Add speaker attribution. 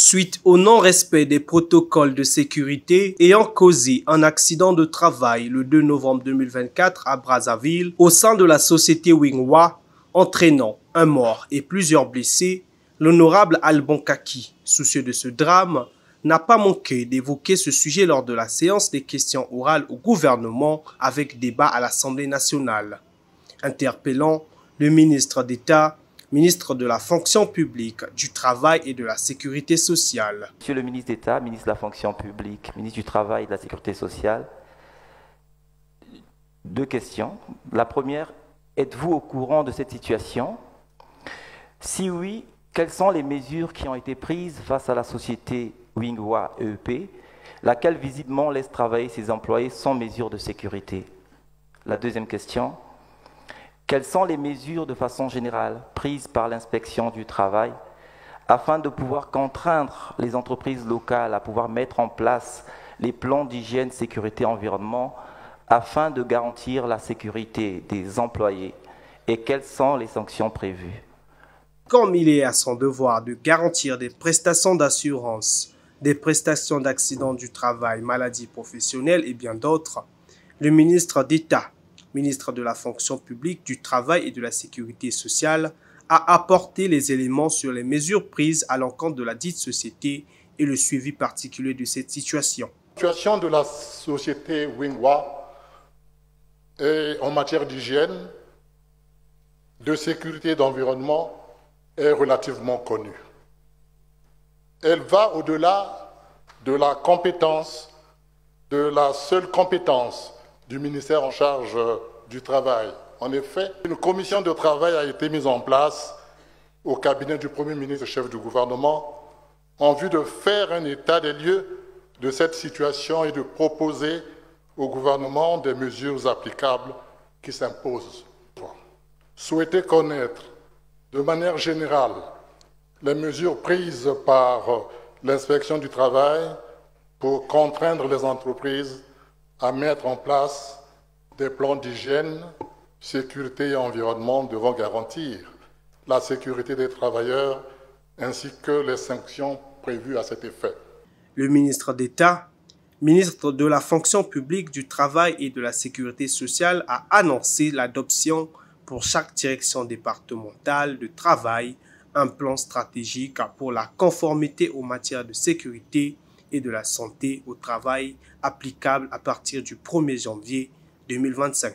Speaker 1: Suite au non-respect des protocoles de sécurité ayant causé un accident de travail le 2 novembre 2024 à Brazzaville au sein de la société Wingwa, entraînant un mort et plusieurs blessés, l'honorable Alban Kaki, soucieux de ce drame, n'a pas manqué d'évoquer ce sujet lors de la séance des questions orales au gouvernement avec débat à l'Assemblée nationale. Interpellant le ministre d'État, ministre de la fonction publique, du travail et de la sécurité sociale.
Speaker 2: Monsieur le ministre d'État, ministre de la fonction publique, ministre du travail et de la sécurité sociale, deux questions. La première, êtes-vous au courant de cette situation? Si oui, quelles sont les mesures qui ont été prises face à la société Wingwa EEP, laquelle visiblement laisse travailler ses employés sans mesures de sécurité? La deuxième question, quelles sont les mesures de façon générale prises par l'inspection du travail afin de pouvoir contraindre les entreprises locales à pouvoir mettre en place les plans d'hygiène, sécurité, environnement afin de garantir la sécurité des employés et quelles sont les sanctions prévues?
Speaker 1: Comme il est à son devoir de garantir des prestations d'assurance, des prestations d'accident du travail, maladies professionnelles et bien d'autres, le ministre d'État, ministre de la fonction publique, du travail et de la sécurité sociale, a apporté les éléments sur les mesures prises à l'encontre de la dite société et le suivi particulier de cette situation.
Speaker 3: La situation de la société Wingwa en matière d'hygiène, de sécurité et d'environnement est relativement connue. Elle va au-delà de la compétence, de la seule compétence du ministère en charge du travail. En effet, une commission de travail a été mise en place au cabinet du Premier ministre, chef du gouvernement, en vue de faire un état des lieux de cette situation et de proposer au gouvernement des mesures applicables qui s'imposent. Souhaiter connaître de manière générale les mesures prises par l'inspection du travail pour contraindre les entreprises à mettre en place des plans d'hygiène, sécurité et environnement devant garantir la sécurité des travailleurs ainsi que les sanctions prévues à cet effet.
Speaker 1: Le ministre d'État, ministre de la fonction publique, du travail et de la sécurité sociale a annoncé l'adoption pour chaque direction départementale de travail un plan stratégique pour la conformité aux matières de sécurité et de la santé au travail applicable à partir du 1er janvier 2025.